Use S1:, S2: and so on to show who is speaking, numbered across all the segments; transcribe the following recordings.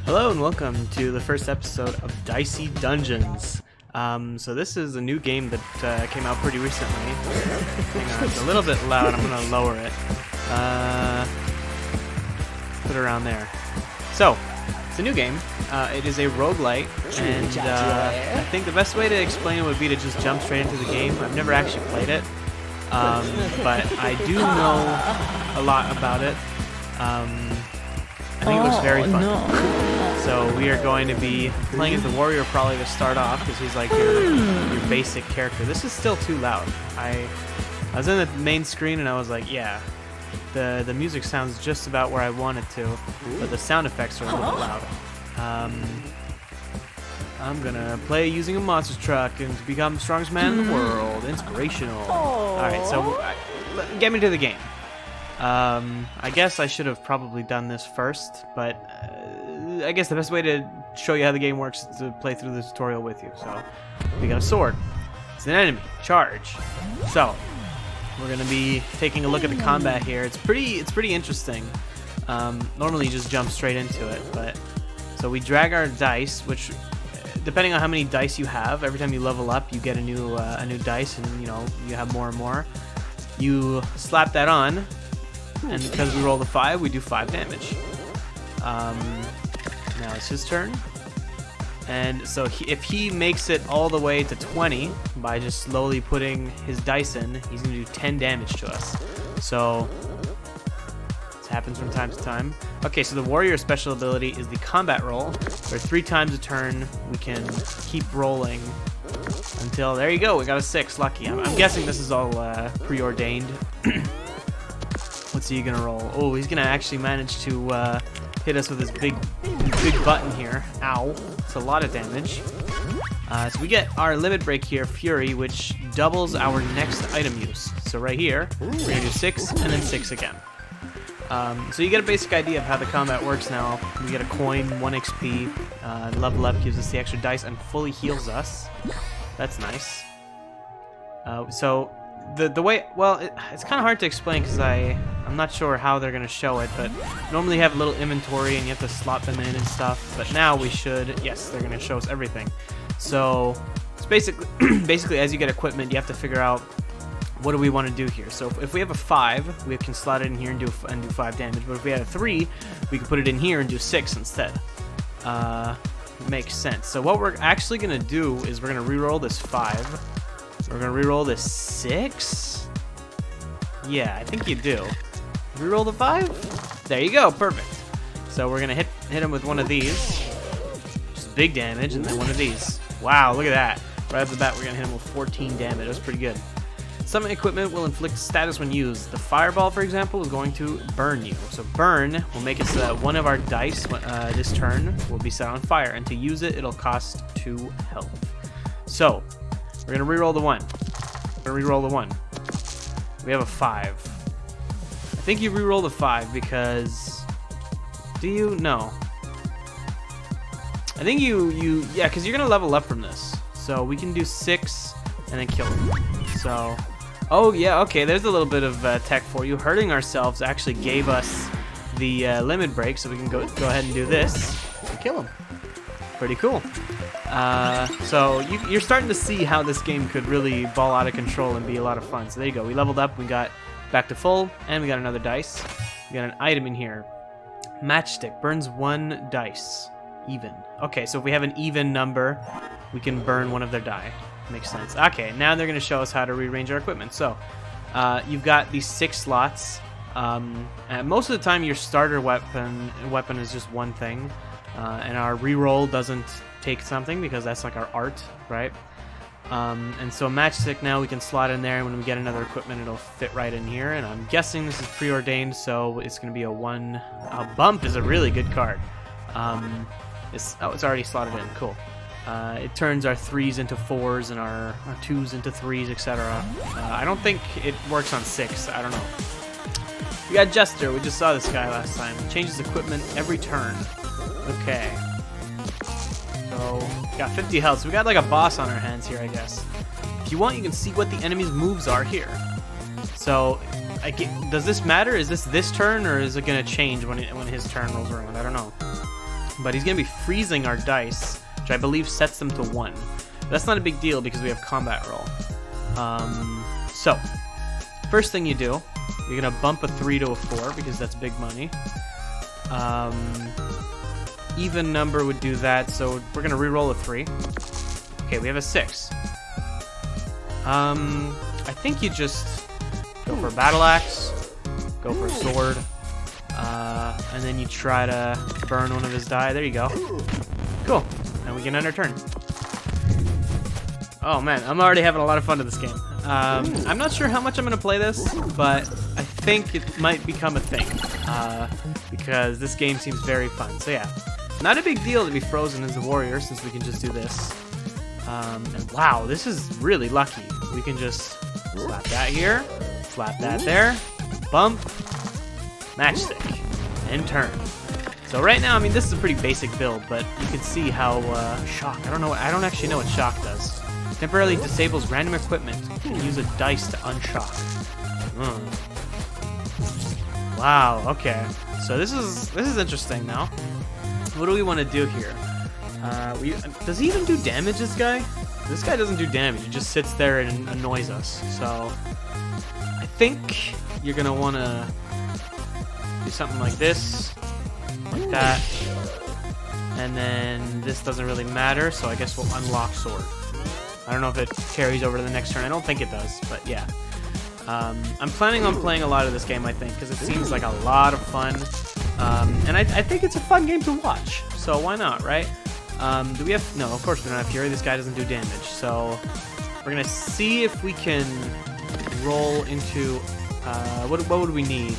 S1: Hello and welcome to the first episode of Dicey Dungeons. So this is a new game that came out pretty recently. Hang on, it's a little bit loud. I'm going to lower it. Put it around there. So, it's a new game. It is a roguelite, and I think the best way to explain it would be to just jump straight into the game. I've never actually played it, but I do know a lot about it. I think it looks very fun. So we are going to be playing as the warrior probably to start off, because he's like your basic character. This is still too loud. I was in the main screen and I was like, yeah, the music sounds just about where I want it to, but the sound effects are a little bit loud. I'm gonna play using a monster truck and to become the strongest man in the world. Inspirational. Alright, so get me to the game. I guess I should have probably done this first, but I guess the best way to show you how the game works is to play through the tutorial with you. So, we got a sword. It's an enemy. Charge. So, we're gonna be taking a look at the combat here. It's pretty interesting. Normally you just jump straight into it, but so we drag our dice, which depending on how many dice you have, every time you level up, you get a new dice, and you have more and more. You slap that on. And because we roll the 5, we do 5 damage. Now it's his turn. And so if he makes it all the way to 20 by just slowly putting his dice in, he's going to do 10 damage to us. So this happens from time to time. Okay, so the warrior special ability is the combat roll, where 3 times a turn we can keep rolling until, there you go, we got a 6, lucky. I'm guessing this is all preordained. What's he gonna roll? Oh, he's gonna actually manage to hit us with his big button here. Ow. It's a lot of damage. So we get our limit break here, Fury, which doubles our next item use. So right here, we're gonna do 6 and then 6 again. So you get a basic idea of how the combat works now. We get a coin, 1 XP, level up gives us the extra dice and fully heals us. That's nice. So the way, well, it's kind of hard to explain because I'm not sure how they're going to show it, but normally you have a little inventory and you have to slot them in and stuff, but now we should, yes, they're going to show us everything. So it's basically as you get equipment, you have to figure out what do we want to do here. So if we have a 5, we can slot it in here and do 5 damage, but if we had a 3, we can put it in here and do 6 instead. Makes sense. So what we're actually going to do is we're going to reroll this 5. We're going to reroll this 6. Yeah, I think you do. Reroll the 5? There you go, perfect. So we're going to hit him with one of these. Just big damage, and then one of these. Wow, look at that. Right off the bat, we're going to hit him with 14 damage. That's pretty good. Some equipment will inflict status when used. The fireball, for example, is going to burn you. So burn will make it so that one of our dice this turn will be set on fire, and to use it, it'll cost 2 health. So we're going to reroll the 1. We're going to reroll the 1. We have a 5. I think you reroll the 5 because... Do you? No. I think yeah, because you're going to level up from this. So we can do 6 and then kill him. So... Oh, yeah, okay, there's a little bit of tech for you. Hurting ourselves actually gave us the limit break, so we can go ahead and do this and kill him. Pretty cool. So you're starting to see how this game could really ball out of control and be a lot of fun. So there you go. We leveled up. We got back to full, and we got another dice. We got an item in here. Matchstick burns 1 dice. Even. Okay, so if we have an even number, we can burn one of their die. Makes sense. Okay, now they're going to show us how to rearrange our equipment. So you've got these 6 slots. And most of the time, your starter weapon is just one thing. And our reroll doesn't take something because that's like our art, right? And so matchstick now we can slot in there, and when we get another equipment, it'll fit right in here. And I'm guessing this is preordained, so it's going to be a 1. A bump is a really good card. It's already slotted in. Cool. It turns our 3s into 4s and our 2s into 3s, etc. I don't think it works on 6. I don't know. We got Jester. We just saw this guy last time. Changes equipment every turn. Okay. So, got 50 health. So we got like a boss on our hands here, I guess. If you want, you can see what the enemy's moves are here. So, does this matter? Is this turn, or is it going to change when his turn rolls around? I don't know. but he's going to be freezing our dice, which I believe sets them to 1. But that's not a big deal because we have combat roll. So, first thing you do, you're going to bump a 3 to a 4 because that's big money. Even number would do that, so we're going to re-roll a 3. Okay, we have a 6. I think you just go for a battle axe, go for a sword, and then you try to burn one of his die. There you go. Cool. And we can end our turn. Oh man, I'm already having a lot of fun with this game. I'm not sure how much I'm going to play this, but I think it might become a thing, because this game seems very fun. So yeah, not a big deal to be frozen as a warrior since we can just do this. And wow, this is really lucky. We can just slap that here, slap that there, bump, matchstick, and turn. So right now, I mean, this is a pretty basic build, but you can see how shock. I don't actually know what shock does. Temporarily disables random equipment. You can use a dice to unshock. Wow. Okay. So this is interesting now. What do we want to do here? Does he even do damage, this guy? This guy doesn't do damage. He just sits there and annoys us. So I think you're going to want to do something like this, like that. And then this doesn't really matter, so I guess we'll unlock sword. I don't know if it carries over to the next turn. I don't think it does, but yeah. I'm planning on playing a lot of this game, I think, because it seems like a lot of fun. And I think it's a fun game to watch, so why not, right? Do we have... No, of course we don't have Fury. This guy doesn't do damage, so we're going to see if we can roll into... what would we need?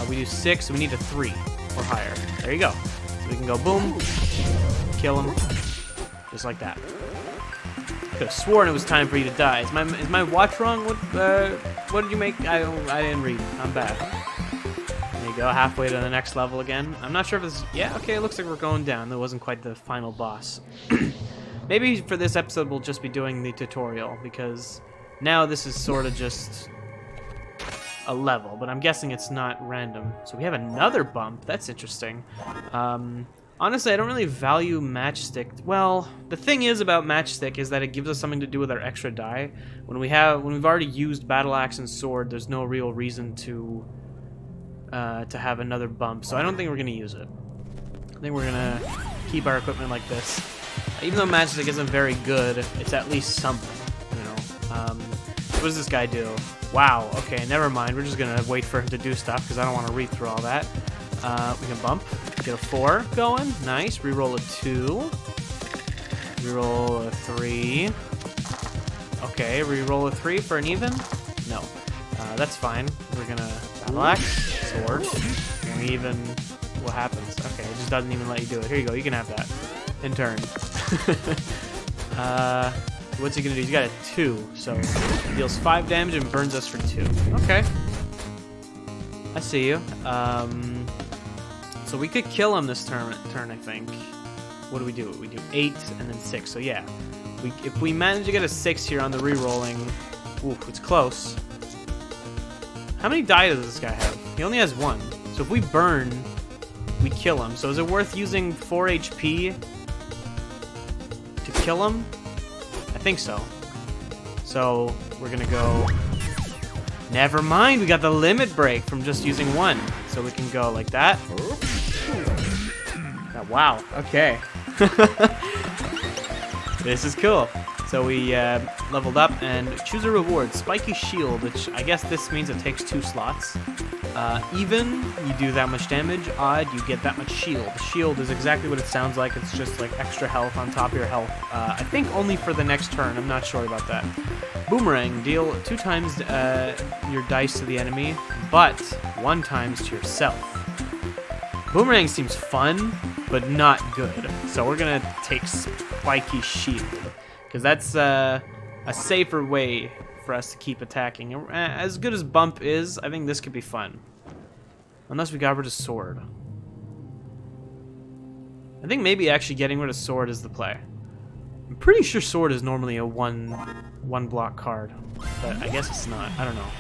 S1: We do 6, so we need a 3 or higher. There you go. So we can go boom, kill him, just like that. Could have sworn it was time for you to die. Is my watch wrong? What did you make? I didn't read. I'm bad. There you go. Halfway to the next level again. I'm not sure if it's... Yeah, okay. It looks like we're going down. That wasn't quite the final boss. Maybe for this episode we'll just be doing the tutorial because now this is sort of just a level, but I'm guessing it's not random. So we have another bump. That's interesting. Honestly, I don't really value matchstick. Well, the thing is about matchstick is that it gives us something to do with our extra die. When we've already used battle axe and sword, there's no real reason to have another bump. So I don't think we're gonna use it. I think we're gonna keep our equipment like this. Even though matchstick isn't very good, it's at least something, you know. What does this guy do? Wow. Okay, never mind. We're just gonna wait for him to do stuff because I don't want to read through all that. We can bump. Get a 4 going. Nice. Reroll a 2. Reroll a 3. Okay, reroll a 3 for an even? No. That's fine. We're gonna battle axe, sword, and even what happens? Okay, it just doesn't even let you do it. Here you go. You can have that in turn. What's he gonna do? He's got a 2, so he deals 5 damage and burns us for 2. Okay. I see you. So we could kill him this turn, I think. What do? We do 8 and then 6. So yeah, if we manage to get a 6 here on the re-rolling, ooh, it's close. How many die does this guy have? He only has 1. So if we burn, we kill him. So is it worth using 4 HP to kill him? I think so. So we're gonna go... Never mind, we got the limit break from just using 1. So we can go like that. Oh, wow, okay. This is cool. So we leveled up and choose a reward. Spiky shield, which I guess this means it takes 2 slots. Even, you do that much damage. Odd, you get that much shield. Shield is exactly what it sounds like. It's just like extra health on top of your health. I think only for the next turn. I'm not sure about that. Boomerang, deal 2 times your dice to the enemy, but 1 times to yourself. Boomerang seems fun, but not good. So we're gonna take Spiky Shield, because that's a safer way for us to keep attacking. As good as Bump is, I think this could be fun. Unless we got rid of Sword. I think maybe actually getting rid of Sword is the play. I'm pretty sure Sword is normally a one block card, but I guess it's not. I don't know.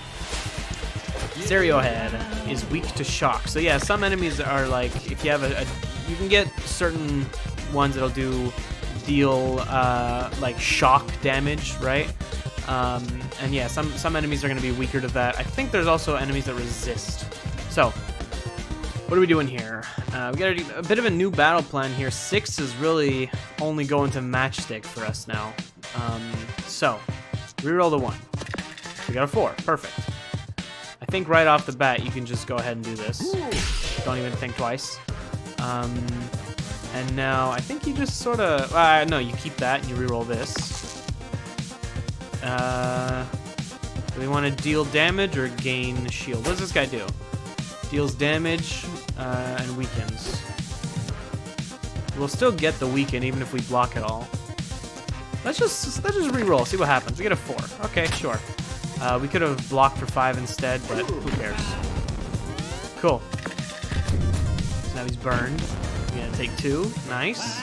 S1: Stereo Head is weak to shock. So yeah, some enemies are like, if you have a You can get certain ones that'll deal like shock damage, right? And yeah, some enemies are going to be weaker to that. I think there's also enemies that resist. So, what are we doing here? We got a bit of a new battle plan here. 6 is really only going to matchstick for us now. So, reroll the 1. We got a 4. Perfect. I think right off the bat you can just go ahead and do this. Don't even think twice. And now I think you just sort of... no, you keep that and you reroll this. Do we want to deal damage or gain shield? What does this guy do? Deals damage and weakens. We'll still get the weaken even if we block it all. Let's just reroll, see what happens. We get a 4. Okay, sure. We could have blocked for 5 instead, but who cares? Cool. So now he's burned. We're gonna take 2. Nice.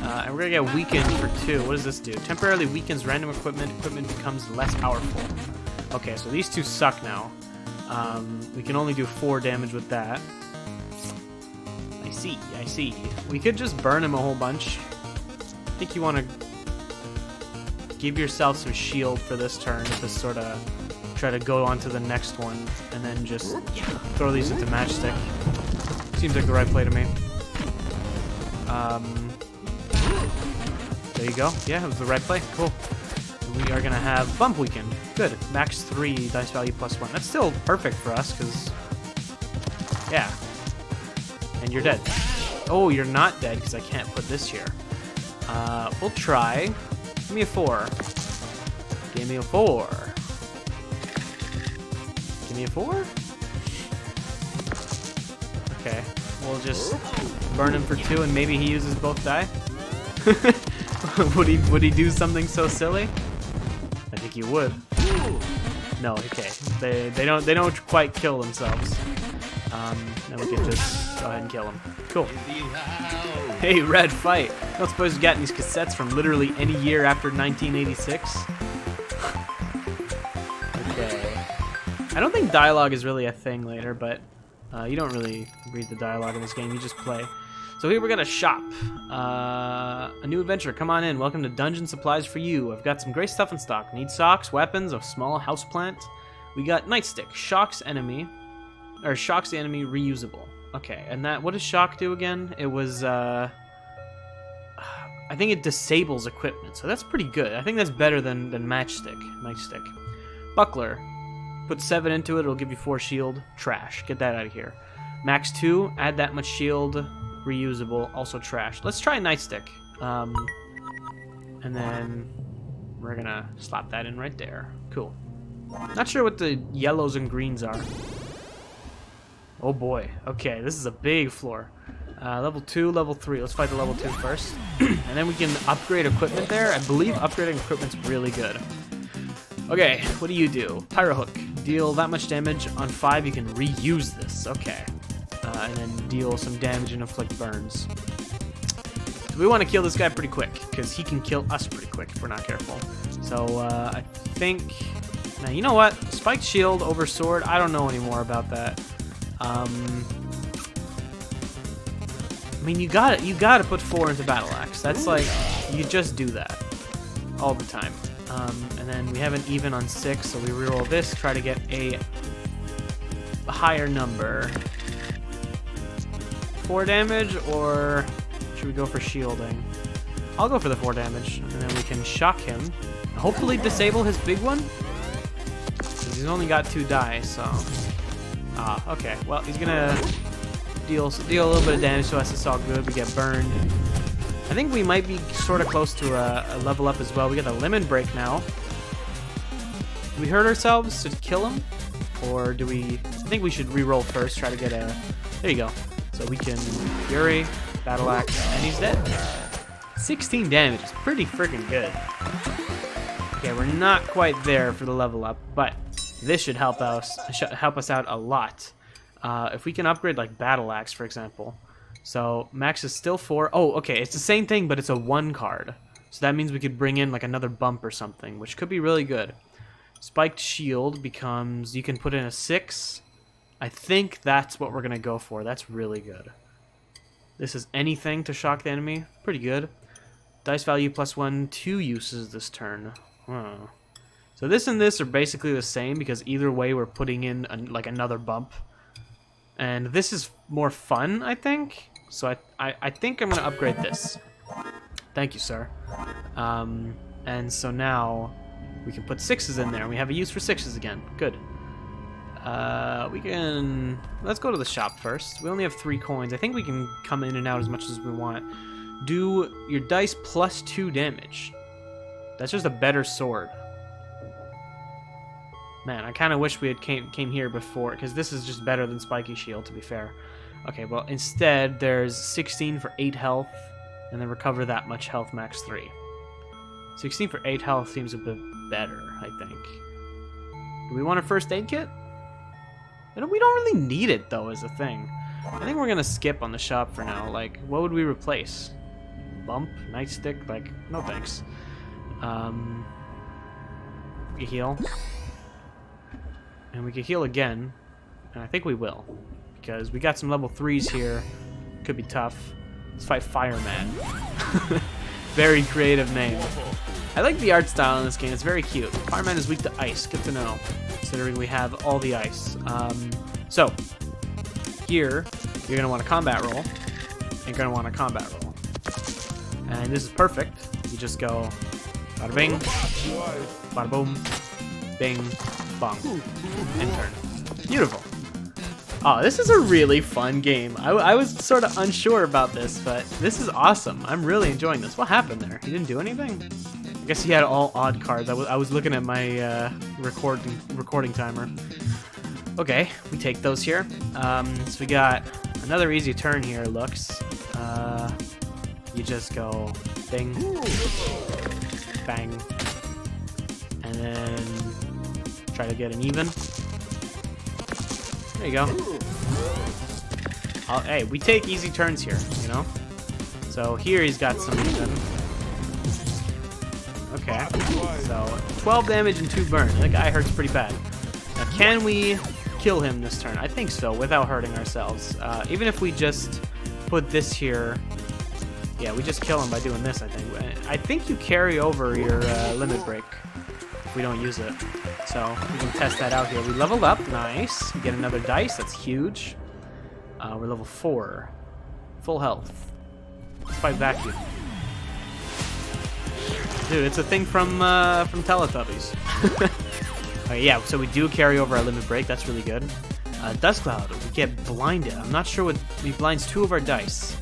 S1: And we're gonna get weakened for 2. What does this do? Temporarily weakens random equipment. Equipment becomes less powerful. Okay, so these 2 suck now. We can only do 4 damage with that. I see. We could just burn him a whole bunch. I think you want to give yourself some shield for this turn to sort of try to go on to the next one, and then just throw these into matchstick. Seems like the right play to me. There you go. Yeah, it was the right play. Cool. We are going to have bump weaken. Good. Max 3 dice value plus 1. That's still perfect for us, because... yeah. And you're dead. Oh, you're not dead, because I can't put this here. We'll try. Give me a 4. Give me a 4. Give me a 4? Okay. We'll just burn him for 2, and maybe he uses both die. Would he do something so silly? I think he would. No, okay. They don't quite kill themselves. Then we can just go ahead and kill him. Cool. Hey, Red, fight. I don't suppose you got these cassettes from literally any year after 1986? Okay. I don't think dialogue is really a thing later, but you don't really read the dialogue in this game. You just play. So here we're gonna shop. A new adventure. Come on in. Welcome to Dungeon Supplies for You. I've got some great stuff in stock. Need socks, weapons, a small houseplant. We got nightstick. Shocks the enemy, reusable. Okay, and that, what does shock do again? It was I think it disables equipment, so that's pretty good. I think that's better than nightstick. Buckler. Put 7 into it. It'll give you 4 shield. Trash. Get that out of here. Max 2. Add that much shield. Reusable, also trash. Let's try nightstick. And then we're gonna slap that in right there. Cool. Not sure what the yellows and greens are. Oh boy. Okay, this is a big floor. Level 2, level 3. Let's fight the level 2 first. And then we can upgrade equipment there. I believe upgrading equipment's really good. Okay, what do you do? Pyro Hook. Deal that much damage. On 5, you can reuse this. Okay. And then deal some damage and inflict burns. So we want to kill this guy pretty quick, because he can kill us pretty quick if we're not careful. So I think... now, you know what? Spiked shield over sword. I don't know anymore about that. I mean, you gotta put 4 into battle axe. That's like, you just do that all the time. And then we have an even on 6, so we reroll this, try to get a higher number. 4 damage, or should we go for shielding? I'll go for the 4 damage, and then we can shock him. Hopefully disable his big one, because he's only got 2 die, so... okay. Well, he's gonna deal a little bit of damage to us. It's all good. We get burned. I think we might be sort of close to a level up as well. We got a lemon break now. Do we hurt ourselves to kill him? Or do we... I think we should re-roll first, try to get a... there you go. So we can Fury, Battle Axe, and he's dead. 16 damage is pretty freaking good. Okay, we're not quite there for the level up, but this should help us out a lot. If we can upgrade like Battle Axe, for example. So max is still 4. Oh, okay, it's the same thing, but it's a 1 card. So that means we could bring in like another bump or something, which could be really good. Spiked Shield becomes, you can put in a 6. I think that's what we're going to go for. That's really good. This is anything to shock the enemy. Pretty good. Dice value +1, 2 uses this turn. Huh. So this and this are basically the same because either way we're putting in like another bump. And this is more fun, I think. So I think I'm going to upgrade this. Thank you, sir. And so now we can put 6s in there. We have a use for 6s again. Good. We can... Let's go to the shop first. We only have 3 coins. I think we can come in and out as much as we want. Do your dice +2 damage. That's just a better sword. Man, I kind of wish we had came here before, because this is just better than Spiky Shield, to be fair. Okay, well, instead, there's 16 for 8 health, and then recover that much health, max 3. 16 for 8 health seems a bit better, I think. Do we want a first aid kit? We don't really need it, though, as a thing. I think we're going to skip on the shop for now. Like, what would we replace? Bump? Nightstick? Like, no thanks. We heal. And we can heal again. And I think we will. Because we got some level 3s here. Could be tough. Let's fight Fireman. Very creative name. I like the art style in this game. It's very cute. Fireman is weak to ice. Good to know. Considering we have all the ice. So, here, you're going to want a combat roll. And you're going to want a combat roll. And this is perfect. You just go bada bing, bada boom, bing, bong, and turn. Beautiful. Oh, this is a really fun game. I was sort of unsure about this, but this is awesome. I'm really enjoying this. What happened there? He didn't do anything? I guess he had all odd cards. I was looking at my recording timer. Okay, we take those here. So we got another easy turn here, looks. You just go bing, bang, and then try to get an even. There you go. Hey, we take easy turns here, you know? So here he's got some even. Okay, so 12 damage and 2 burn. That guy hurts pretty bad. Now, can we kill him this turn? I think so, without hurting ourselves. Even if we just put this here... Yeah, we just kill him by doing this, I think. I think you carry over your limit break if we don't use it. So we can test that out here. We leveled up. Nice. We get another dice. That's huge. We're level 4. Full health. Let's fight Vacuum. Dude, it's a thing from Teletubbies. Okay, yeah, so we do carry over our limit break. That's really good. Dust Cloud. We get blinded. I'm not sure what... We blinds 2 of our dice.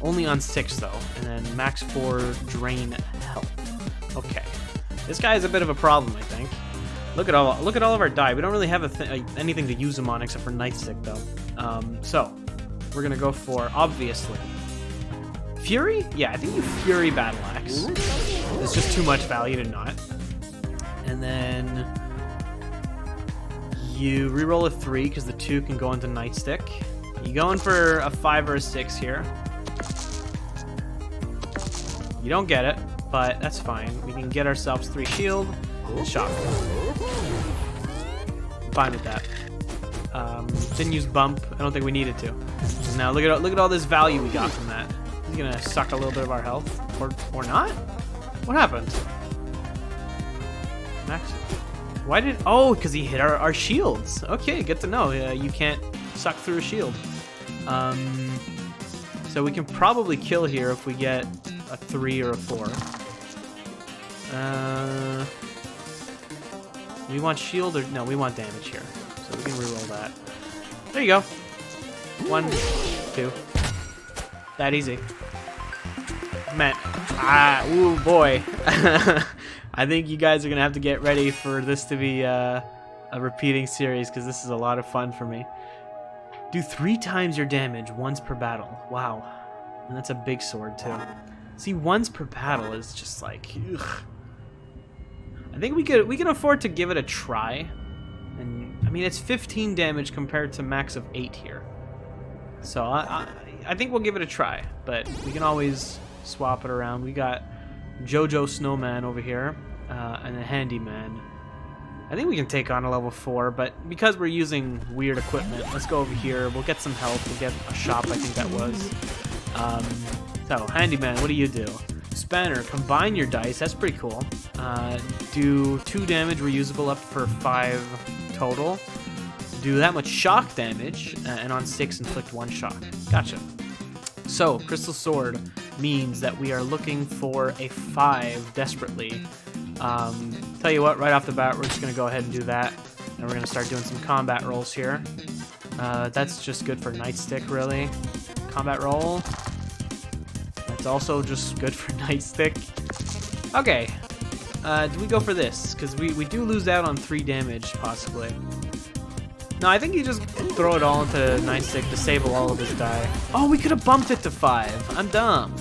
S1: Only on 6 though, and then max 4 drain health. Okay, this guy is a bit of a problem, I think. Look at all of our die. We don't really have anything to use them on except for Nightstick though. So we're gonna go for obviously Fury. Yeah, I think you Fury Battle Axe. It's just too much value to not. And then you reroll a 3 because the 2 can go into Nightstick. You going for a 5 or a 6 here. You don't get it, but that's fine. We can get ourselves 3 shield and shock. Fine with that. Didn't use bump. I don't think we needed to. And now look at all this value we got from that. He's gonna suck a little bit of our health, or not? What happened? Max. Why did? Oh, because he hit our shields. Okay, good to know. You can't suck through a shield. So we can probably kill here if we get a 3 or a 4. We want shield or no? We want damage here, so we can reroll that. There you go. 1, 2. That easy. Man, ooh boy. I think you guys are gonna have to get ready for this to be a repeating series because this is a lot of fun for me. Do 3 times your damage once per battle. Wow, and that's a big sword too. See, once per battle is just like, ugh. I think we can afford to give it a try. And I mean, it's 15 damage compared to max of 8 here. So I think we'll give it a try, but we can always swap it around. We got Jojo Snowman over here, and a Handyman. I think we can take on a level 4, but because we're using weird equipment, let's go over here. We'll get some health. We'll get a shop, I think that was. So, Handyman, what do you do? Spanner, combine your dice. That's pretty cool. Do 2 damage, reusable up for 5 total. Do that much shock damage, and on 6, inflict 1 shock. Gotcha. So, Crystal Sword means that we are looking for a 5 desperately. Tell you what, right off the bat, we're just going to go ahead and do that. And we're going to start doing some combat rolls here. That's just good for Nightstick, really. Combat roll. That's also just good for Nightstick. Okay. Do we go for this? Because we do lose out on 3 damage, possibly. No, I think you just throw it all into Nightstick, disable all of his die. Oh, we could have bumped it to 5. I'm dumb.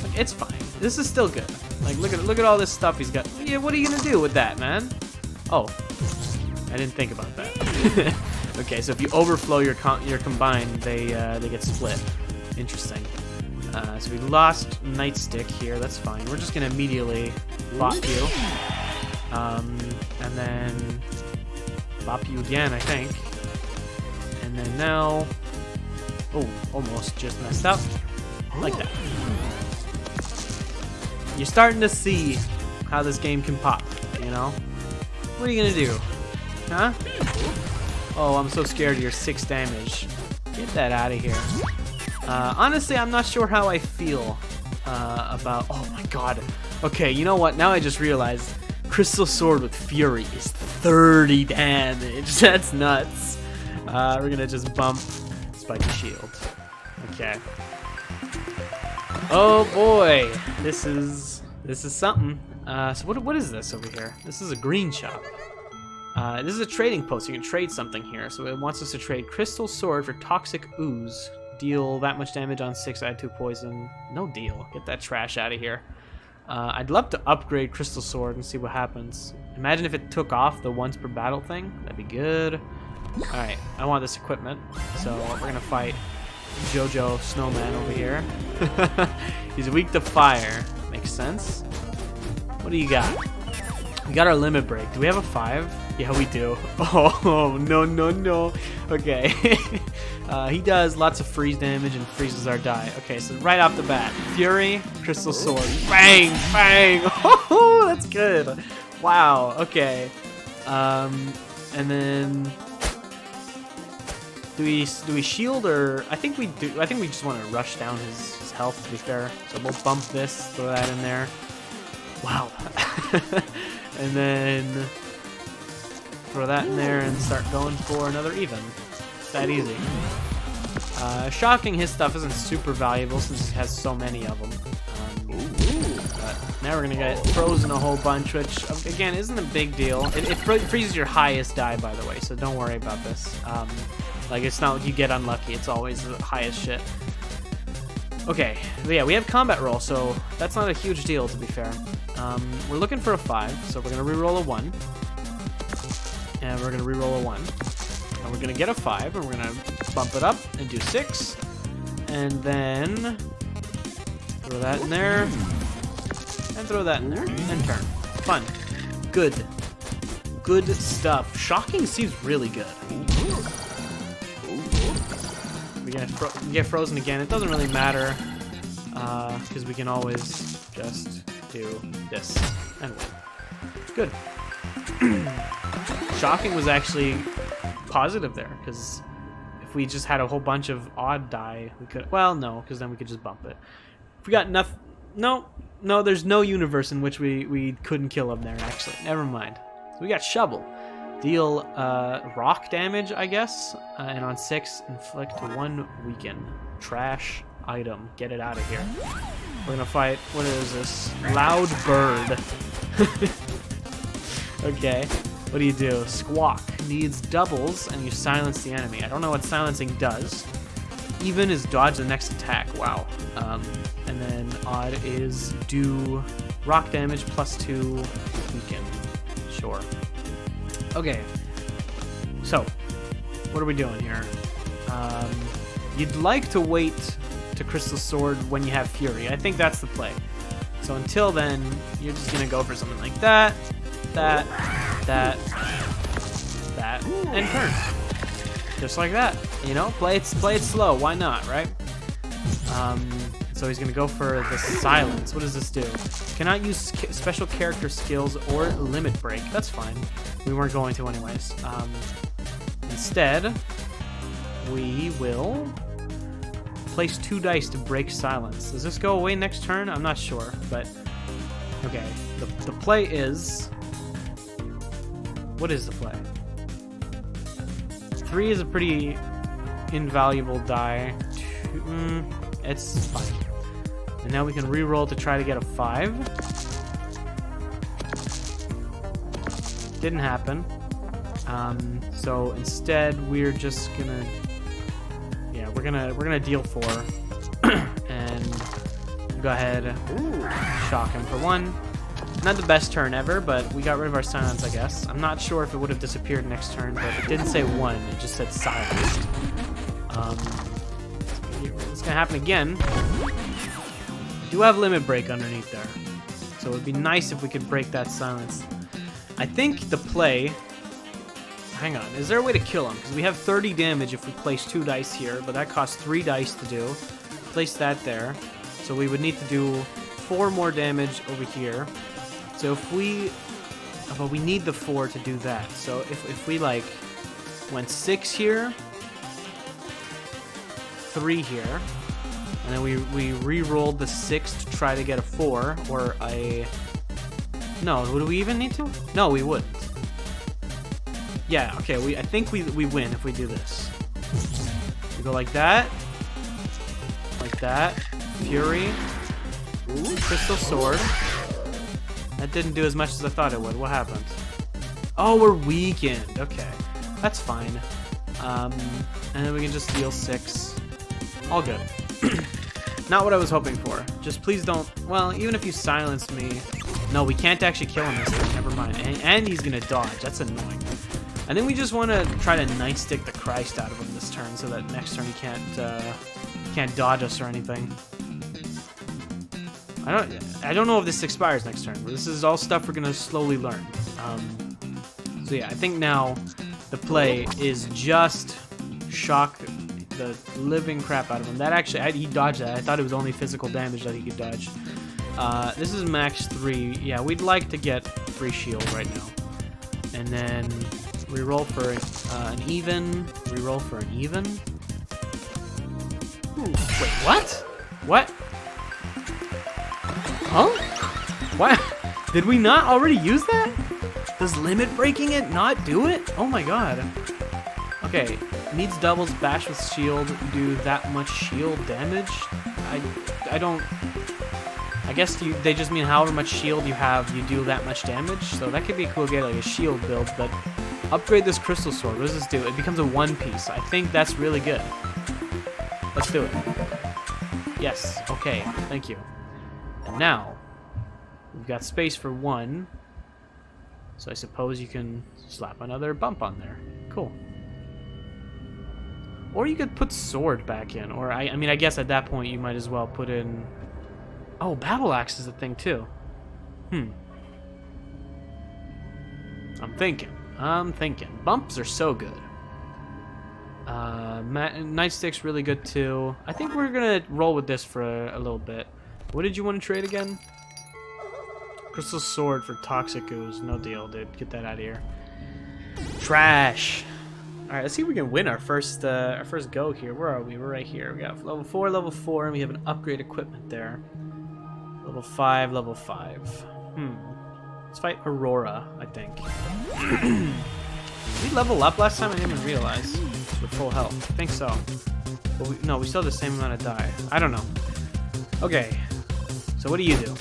S1: Like, it's fine. This is still good. Like, look at all this stuff he's got. Yeah, what are you gonna do with that, man? Oh, I didn't think about that. Okay, so if you overflow your combined, they get split. Interesting. So we lost Nightstick here. That's fine. We're just gonna immediately bop you, and then bop you again, I think. And then now, oh, almost just messed up, like that. You're starting to see how this game can pop, you know? What are you gonna do? Huh? Oh, I'm so scared of your 6 damage. Get that out of here. Honestly, I'm not sure how I feel about... Oh my god. Okay, you know what? Now I just realized Crystal Sword with Fury is 30 damage. That's nuts. We're gonna just bump Spiky Shield. Okay. Oh boy, this is something. So what is this over here? This is a green shop. This is a trading post. You can trade something here. So it wants us to trade Crystal Sword for Toxic Ooze. Deal that much damage on 6, add 2 poison. No deal. Get that trash out of here. I'd love to upgrade Crystal Sword and see what happens. Imagine if it took off the once per battle thing. That'd be good. Alright, I want this equipment. So we're gonna fight Jojo Snowman over here. He's weak to fire. Makes sense. What do you got? We got our limit break. Do we have a 5? Yeah, we do. Oh, no. Okay. He does lots of freeze damage and freezes our die. Okay, so right off the bat, Fury, Crystal Sword. Bang, bang. Oh, that's good. Wow, okay. And then... Do we shield, or I think we do. I think we just want to rush down his health, to be fair. So we'll bump this, throw that in there. Wow. And then throw that in there and start going for another even. It's that easy. Shocking his stuff isn't super valuable since he has so many of them. But now we're gonna get frozen a whole bunch, which again isn't a big deal. It freezes your highest die, by the way, so don't worry about this. Like, it's not like you get unlucky. It's always the highest shit. Okay, but yeah, we have combat roll, so that's not a huge deal, to be fair. We're looking for a 5, so we're going to reroll a 1. And we're going to reroll a 1. And we're going to get a 5, and we're going to bump it up and do 6. And then throw that in there. And throw that in there. And turn. Fun. Good. Good stuff. Shocking seems really good. We get frozen again. It doesn't really matter because we can always just do this and win. Good. Shocking was actually positive there because if we just had a whole bunch of odd die, we could. Well, no, because then we could just bump it. If we got nothing, no, there's no universe in which we couldn't kill him there. Actually, never mind. So we got Shovel. Deal rock damage, I guess, and on 6, inflict 1 weaken. Trash item. Get it out of here. We're gonna fight. What is this? Loud Bird. Okay. What do? Squawk. Needs doubles, and you silence the enemy. I don't know what silencing does. Even is dodge the next attack. Wow. And then odd is do rock damage plus 2 weaken. Sure. Okay, so what are we doing here? You'd like to wait to Crystal Sword when you have Fury. I think that's the play. So until then, you're just gonna go for something like that, that, and turn. Just like that. You know, play it slow. Why not, right? So he's gonna go for the silence. What does this do? Cannot use special character skills or limit break. That's fine. We weren't going to anyways. Instead, we will place 2 dice to break silence. Does this go away next turn? I'm not sure, but okay. The play is... What is the play? 3 is a pretty invaluable die. It's fine. And now we can re-roll to try to get a 5. Didn't happen. So instead, we're just gonna, yeah, we're gonna deal 4, and go ahead, shock him for 1. Not the best turn ever, but we got rid of our silence, I guess. I'm not sure if it would have disappeared next turn, but it didn't say 1. It just said silenced. It's gonna happen again. We do have limit break underneath there, so it would be nice if we could break that silence. I think the play... Hang on, is there a way to kill him? Because we have 30 damage if we place 2 dice here, but that costs 3 dice to do. Place that there. So we would need to do 4 more damage over here. So if we... But we need the 4 to do that. So if we, like, went 6 here, 3 here, and then we re-rolled the 6 to try to get a 4, or a... No, would we even need to? No, we wouldn't. Yeah, okay, I think we win if we do this. We go like that. Like that. Fury. Ooh, Crystal Sword. That didn't do as much as I thought it would. What happened? Oh, we're weakened. Okay, that's fine. And then we can just deal 6. All good. Not what I was hoping for. Just please don't... Well, even if you silence me... No, we can't actually kill him this turn. Never mind. And he's gonna dodge. That's annoying. I think we just want to try to Nightstick the Christ out of him this turn, so that next turn he can't dodge us or anything. I don't know if this expires next turn. But this is all stuff we're gonna slowly learn. So yeah, I think now the play is just shock the living crap out of him. That actually, he dodged that. I thought it was only physical damage that he could dodge. This is max 3. Yeah, we'd like to get free shield right now. And then reroll for an even. Reroll for an even. Ooh, wait, what? What? Huh? What? Did we not already use that? Does limit breaking it not do it? Oh my god. Okay, needs doubles, bash with shield, do that much shield damage? I don't... I guess they just mean however much shield you have, you do that much damage. So that could be cool to get like a shield build, but upgrade this Crystal Sword. What does this do? It becomes a 1-piece. I think that's really good. Let's do it. Yes, okay, thank you. And now, we've got space for 1. So I suppose you can slap another bump on there. Cool. Or you could put sword back in, or I mean, I guess at that point you might as well put in... Oh, Battle Axe is a thing too. I'm thinking. Bumps are so good. Nightstick's really good too. I think we're gonna roll with this for a little bit. What did you want to trade again? Crystal Sword for Toxic Ooze. No deal, dude. Get that out of here. Trash. Alright, let's see if we can win our first go here. Where are we? We're right here. We got level 4, and we have an upgrade equipment there. Level 5, level 5. Let's fight Aurora, I think. Did we level up last time? I didn't even realize. With full health. I think so. But no, we still have the same amount of die. I don't know. Okay. So what do you do?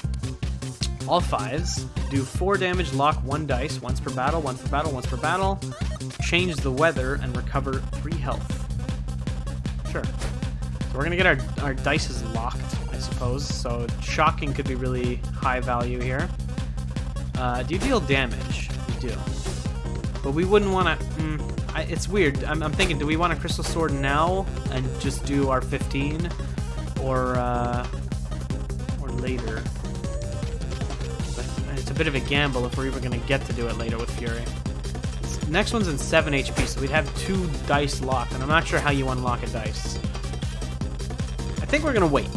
S1: All 5s. Do 4 damage, lock 1 dice. Once per battle, once per battle, once per battle. Change the weather and recover 3 health. Sure. So we're gonna get our dices locked, I suppose. So shocking could be really high value here. Do you deal damage? You do. But we wouldn't want to... it's weird. I'm thinking, do we want a Crystal Sword now and just do our 15? Or later? But it's a bit of a gamble if we're even going to get to do it later with Fury. next one's in 7 HP, so we'd have 2 dice locked, and I'm not sure how you unlock a dice. I think we're gonna wait.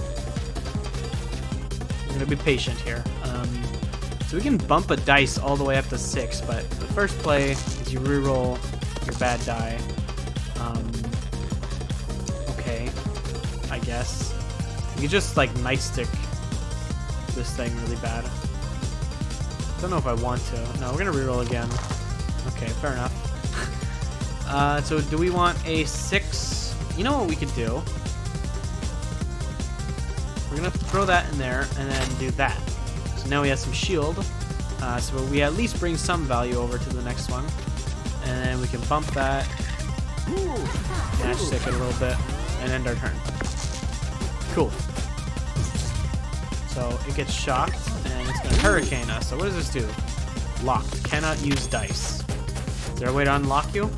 S1: We're gonna be patient here. So we can bump a dice all the way up to 6, but the first play is you reroll your bad die. Okay, I guess. You can just like nightstick this thing really bad. Don't know if I want to. No, we're gonna reroll again. Okay, fair enough. So do we want a 6? You know what we could do? We're gonna throw that in there and then do that. So now we have some shield. So we at least bring some value over to the next one. And then we can bump that. Matchstick it a little bit. And end our turn. Cool. So it gets shocked and it's gonna hurricane us. So what does this do? Locked. Cannot use dice. Is there a way to unlock you?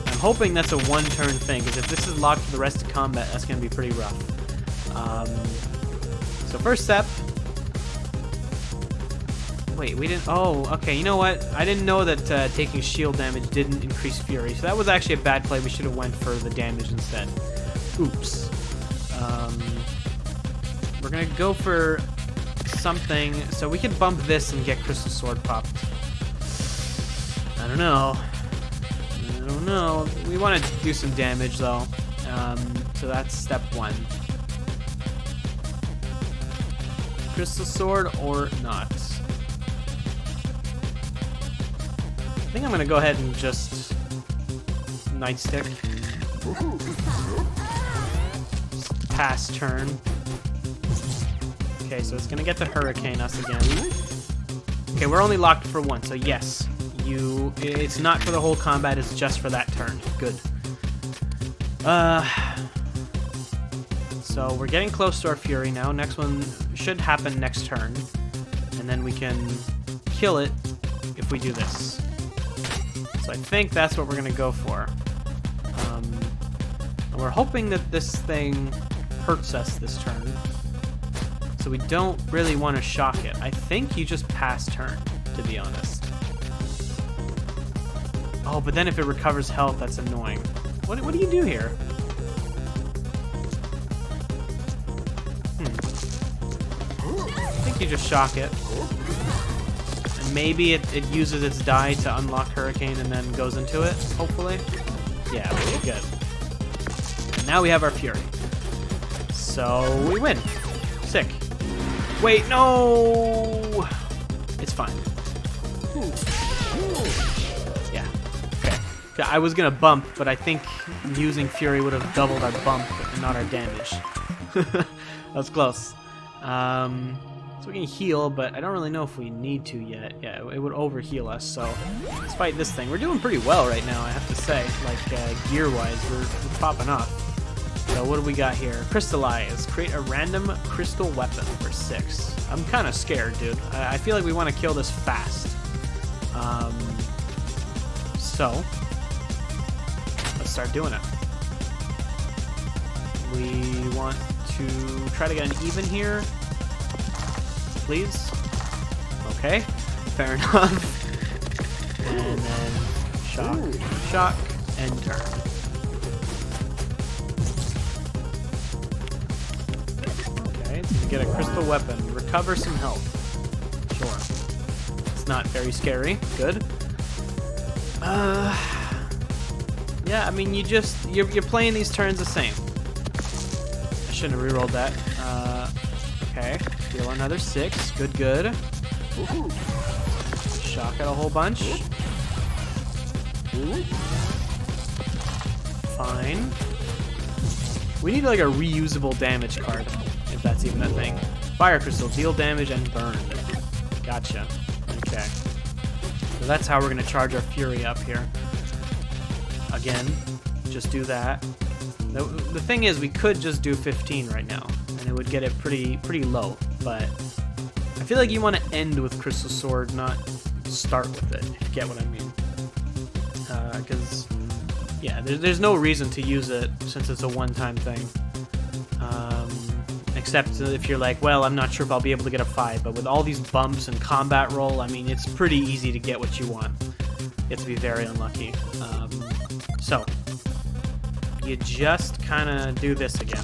S1: I'm hoping that's a one-turn thing, because if this is locked for the rest of combat, that's going to be pretty rough. So first step. Wait, we didn't... Oh, okay, you know what? I didn't know that taking shield damage didn't increase fury, so that was actually a bad play. We should have went for the damage instead. Oops. We're going to go for something, so we can bump this and get Crystal Sword popped. I don't know. We want to do some damage though. So that's step 1. Crystal Sword or not? I think I'm gonna go ahead and just nightstick. Just pass turn. Okay, so it's gonna get to hurricane us again. Okay, we're only locked for 1, so yes. It's not for the whole combat, it's just for that turn. Good. So we're getting close to our fury now. Next one should happen next turn. And then we can kill it if we do this. So I think that's what we're going to go for. And we're hoping that this thing hurts us this turn. So we don't really want to shock it. I think you just pass turn, to be honest. Oh, but then if it recovers health, that's annoying. What do you do here? I think you just shock it. And maybe it uses its die to unlock Hurricane and then goes into it, hopefully. Yeah, okay, good. And now we have our Fury. So we win. Sick. Wait, no! It's fine. Yeah. Okay. I was gonna bump, but I think using Fury would have doubled our bump and not our damage. That was close. So we can heal, but I don't really know if we need to yet. Yeah, it would overheal us, so let's fight this thing. We're doing pretty well right now, I have to say. Like, gear-wise, we're popping off. So what do we got here? Crystallize. Create a random crystal weapon for 6. I'm kind of scared, dude. I feel like we want to kill this fast. So let's start doing it. We want to try to get an even here. Please. Okay. Fair enough. And then shock, and turn. To get a crystal weapon. Recover some health. Sure. It's not very scary. Good. Yeah, I mean, you're playing these turns the same. I shouldn't have rerolled that. Okay. Deal another 6. Good, good. Ooh. Shock it a whole bunch. Fine. We need like a reusable damage card. If that's even a thing. Fire Crystal, deal damage and burn. Gotcha. Okay. So that's how we're going to charge our Fury up here. Again, just do that. The thing is, we could just do 15 right now, and it would get it pretty low, but I feel like you want to end with Crystal Sword, not start with it, if you get what I mean. Because, yeah, there's no reason to use it since it's a one-time thing. Except if you're like, well, I'm not sure if I'll be able to get a 5, but with all these bumps and combat roll, I mean, it's pretty easy to get what you want. You have to be very unlucky. So, you just kind of do this again.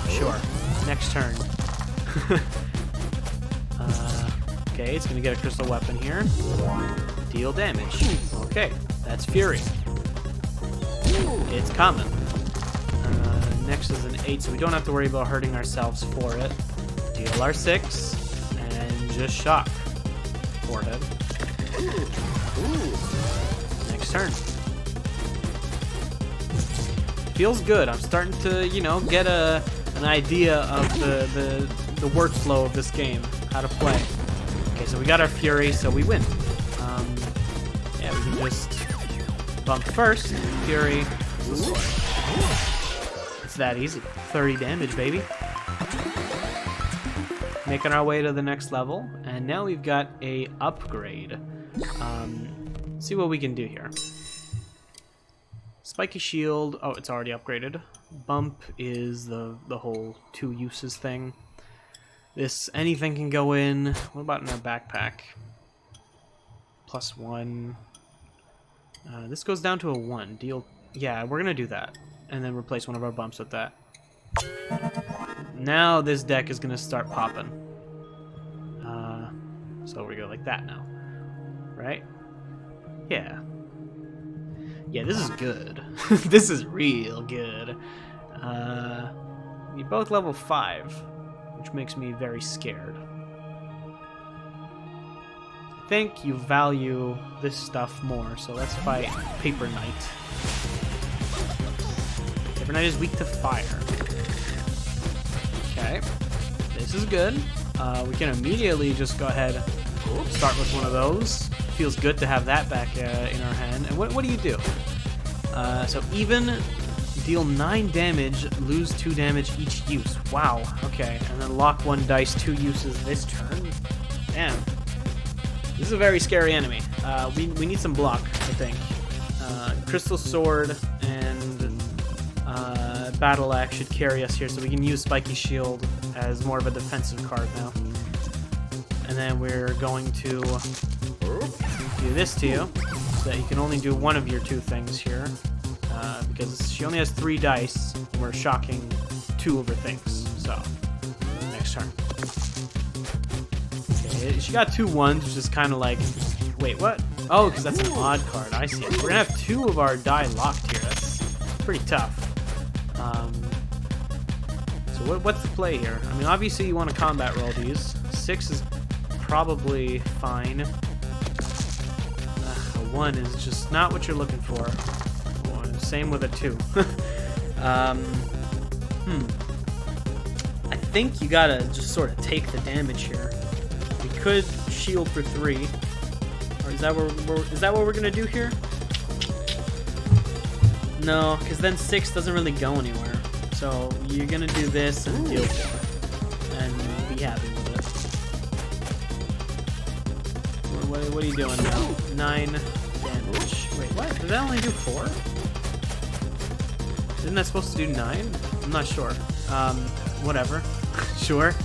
S1: Sure. Next turn. Okay, it's going to get a crystal weapon here. Deal damage. Okay, that's Fury. It's common. Next is an 8, so we don't have to worry about hurting ourselves for it. Deal our 6, and just shock. Forehead. Next turn. Feels good. I'm starting to, you know, get an idea of the workflow of this game, how to play. Okay, so we got our Fury, so we win. Yeah, we can just bump first, Fury. It's that easy. 30 damage, baby. Making our way to the next level, and now we've got a upgrade. See what we can do here. Spiky shield. Oh, it's already upgraded. Bump is the whole 2 uses thing. This, anything can go in. What about in our backpack? +1. This goes down to a 1. Deal. Yeah, we're gonna do that, and then replace one of our bumps with that. Now this deck is gonna start popping. So we go like that now, right? Yeah. Yeah, this is good. This is real good. You're both level 5, which makes me very scared. I think you value this stuff more, so let's fight Paper Knight. Paper Knight is weak to fire. Okay, this is good. We can immediately just go ahead and start with one of those. Feels good to have that back in our hand. And what do you do? So even, deal 9 damage, lose 2 damage each use. Wow, okay. And then lock 1 dice, 2 uses this turn. Damn. This is a very scary enemy. We need some block, I think. Crystal Sword and Battle Axe should carry us here, so we can use Spiky Shield as more of a defensive card now. And then we're going to do this to you, so that you can only do one of your 2 things here. Because she only has 3 dice, and we're shocking 2 of her things. So, next turn. Okay, she got 2 1s, which is kind of like... Wait, what? Oh, because that's an odd card. I see it. We're going to have 2 of our die locked here. That's pretty tough. So what's the play here? I mean, obviously you want to combat roll these. 6 is probably fine. A 1 is just not what you're looking for. Same with a 2. I think you gotta just sort of take the damage here. We could shield for 3. Or is that what we're gonna do here? No, because then 6 doesn't really go anywhere. So you're gonna do this and deal 4, and be happy with it. What are you doing now? 9 damage. Wait, what? Did that only do 4? Isn't that supposed to do 9? I'm not sure. Whatever. Sure.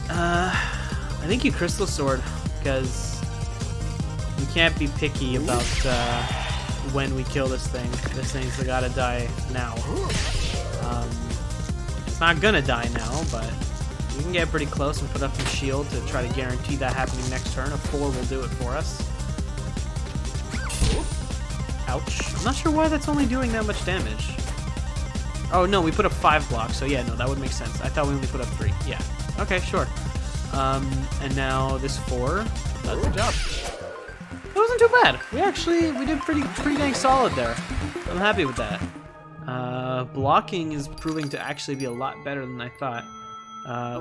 S1: I think you Crystal Sword, because we can't be picky about when we kill this thing. This thing's gotta die now. It's not gonna die now, but we can get pretty close and put up a shield to try to guarantee that happening next turn. A 4 will do it for us. Ouch. I'm not sure why that's only doing that much damage. Oh, no, we put up 5 blocks, so yeah, no, that would make sense. I thought we only put up 3. Yeah. Okay, sure. And now this 4 does the job. That wasn't too bad. We did pretty dang solid there. I'm happy with that. Blocking is proving to actually be a lot better than I thought.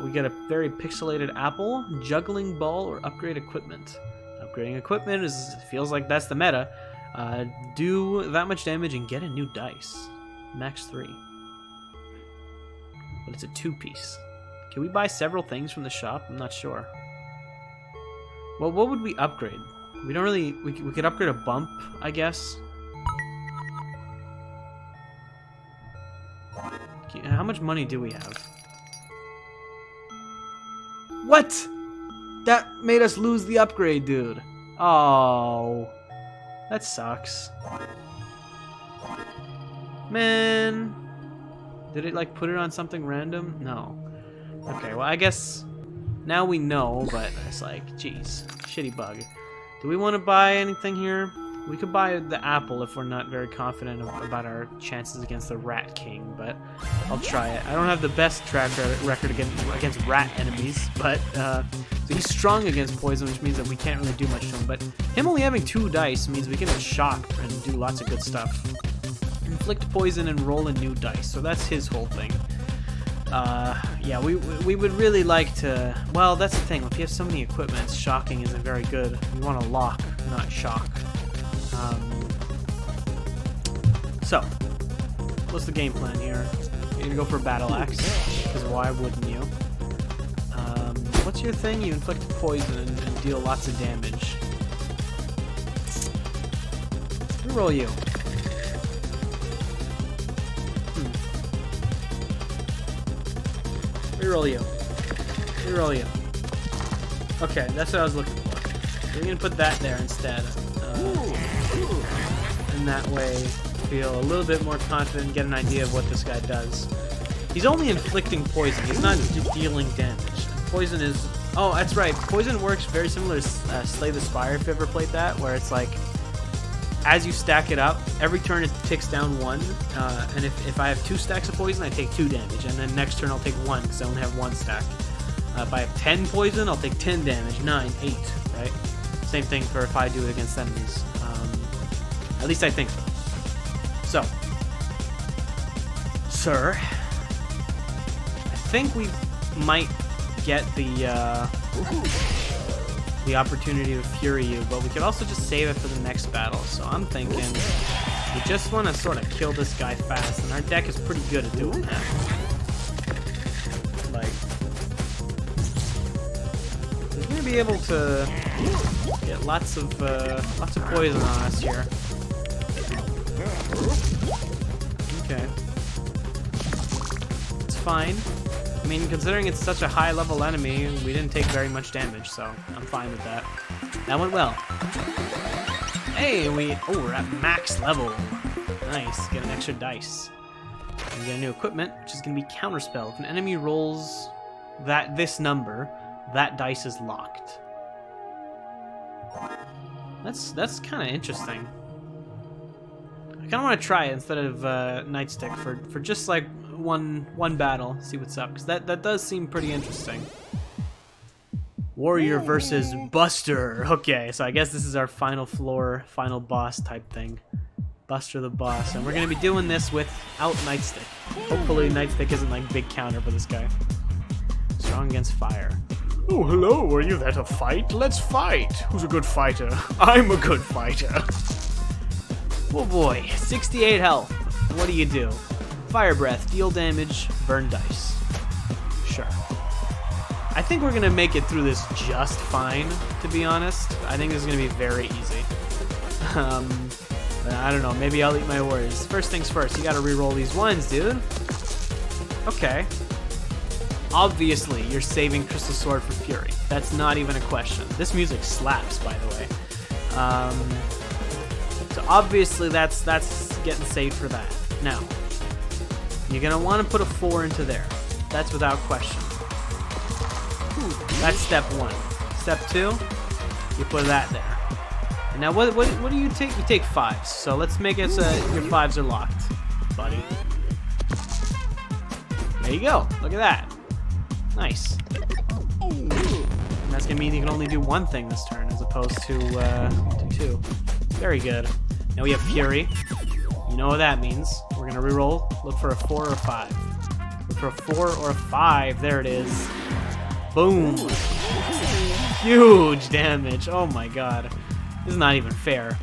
S1: We get a very pixelated apple, juggling ball, or upgrade equipment. Upgrading equipment feels like that's the meta. Do that much damage and get a new dice. Max 3. But it's a 2-piece. Can we buy several things from the shop? I'm not sure. Well, what would we upgrade? We don't really... We could upgrade a bump, I guess. How much money do we have? What? That made us lose the upgrade, dude. Oh. That sucks. Man. Did it, like, put it on something random? No. Okay, well, I guess now we know, but it's like, geez. Shitty bug. Do we want to buy anything here? We could buy the apple if we're not very confident about our chances against the Rat King, but I'll try it. I don't have the best track record against rat enemies, but so he's strong against poison, which means that we can't really do much to him. But him only having 2 dice means we can shock and do lots of good stuff. Inflict poison and roll a new dice, so that's his whole thing. Yeah, we would really like to... Well, that's the thing. If you have so many equipments, shocking isn't very good. We want to lock, not shock. So, what's the game plan here? You're gonna go for a battle axe, because why wouldn't you? What's your thing? You inflict poison and deal lots of damage. Reroll you. Reroll you. Reroll you. Okay, that's what I was looking for. We're gonna put that there instead. And that way, feel a little bit more confident and get an idea of what this guy does. He's only inflicting poison. He's not dealing damage. Poison is... Oh, that's right. Poison works very similar to Slay the Spire, if you ever played that, where it's like, as you stack it up, every turn it ticks down 1, and if I have 2 stacks of poison, I take 2 damage, and then next turn I'll take 1, because I only have 1 stack. If I have 10 poison, I'll take 10 damage, 9, 8, right? Same thing for if I do it against enemies. At least I think so. So, sir, I think we might get the opportunity to fury you, but we could also just save it for the next battle. So I'm thinking we just want to sort of kill this guy fast, and our deck is pretty good at doing that. Like, we're gonna be able to get lots of poison on us here. Okay, it's fine. I mean, considering it's such a high-level enemy, we didn't take very much damage, so I'm fine with that. That went well. Hey, we're at max level. Nice, get an extra dice. We get a new equipment, which is going to be Counterspell. If an enemy rolls this number, that dice is locked. That's kind of interesting. I kind of want to try it instead of Nightstick for just like one battle, see what's up, because that does seem pretty interesting. Warrior versus Buster. Okay, so I guess this is our final floor, final boss type thing. Buster the boss, and we're gonna be doing this without Nightstick. Hopefully Nightstick isn't like big counter for this guy. Strong against fire. Oh, hello, are you there to fight? Let's fight! Who's a good fighter? I'm a good fighter. Oh boy, 68 health. What do? Fire Breath, deal damage, burn dice. Sure. I think we're gonna make it through this just fine, to be honest. I think this is gonna be very easy. But I don't know, maybe I'll eat my words. First things first, you gotta re-roll these ones, dude. Okay. Obviously, you're saving Crystal Sword for Fury. That's not even a question. This music slaps, by the way. So obviously that's getting saved for that. Now, you're gonna want to put a 4 into there. That's without question. That's step 1. Step 2, you put that there. And now what do you take? You take 5s. So let's make it so your 5s are locked, buddy. There you go. Look at that. Nice. And that's gonna mean you can only do 1 thing this turn as opposed to 2. Very good. Now we have Fury. You know what that means. We're gonna reroll. Look for a 4 or a 5. Look for a 4 or a 5. There it is. Boom. Huge damage. Oh my god. This is not even fair.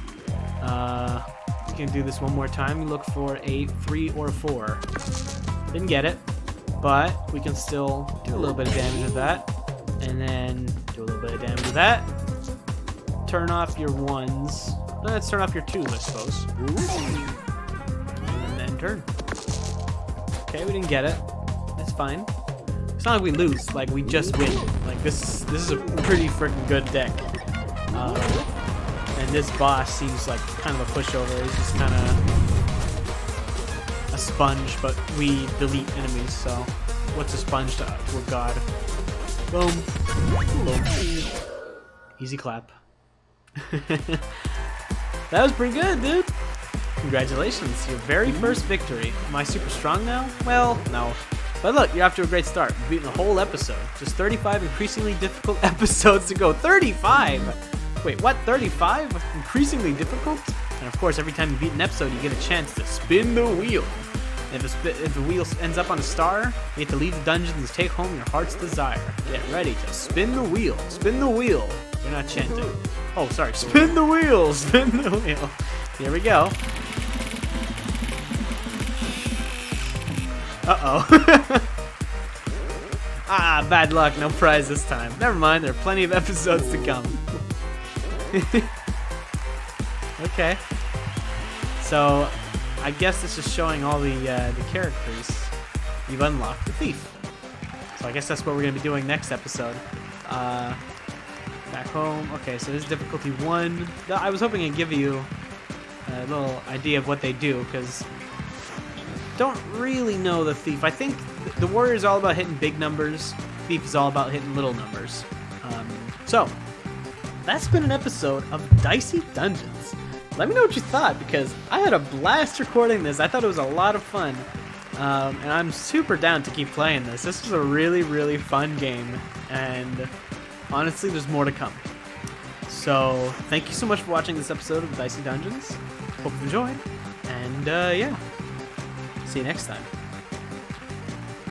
S1: We can do this one more time. You look for a 3 or a 4. Didn't get it, but we can still do a little bit of damage with that. And then do a little bit of damage with that. Turn off your 1s. Let's turn off your 2s, I suppose. And then turn. Okay, we didn't get it. It's fine. It's not like we lose, like we just win. Like this is a pretty freaking good deck. And this boss seems like kind of a pushover. He's just kind of a sponge, but we delete enemies, so what's a sponge to a god? Boom. Boom. Easy clap. That was pretty good, dude. Congratulations, your very first victory. Am I super strong now? Well, no. But look, you're off to a great start. You've beaten a whole episode. Just 35 increasingly difficult episodes to go. 35? Wait, what? 35? Increasingly difficult? And of course, every time you beat an episode, you get a chance to spin the wheel. And if the wheel ends up on a star, you have to leave the dungeon and take home your heart's desire. Get ready to spin the wheel. Spin the wheel. You're not chanting. Oh, sorry. Spin the wheel. Spin the wheel. Here we go. Uh-oh. Ah, bad luck. No prize this time. Never mind. There are plenty of episodes to come. Okay. So, I guess this is showing all the characters you've unlocked. The Thief. So I guess that's what we're going to be doing next episode. Back home. Okay, so this is difficulty 1. I was hoping to give you a little idea of what they do, because don't really know the Thief. I think the Warrior is all about hitting big numbers. Thief is all about hitting little numbers. So, that's been an episode of Dicey Dungeons. Let me know what you thought, because I had a blast recording this. I thought it was a lot of fun. And I'm super down to keep playing this. This was a really, really fun game. And honestly, there's more to come. So, thank you so much for watching this episode of Dicey Dungeons. Hope you enjoyed. And, yeah. See you next time.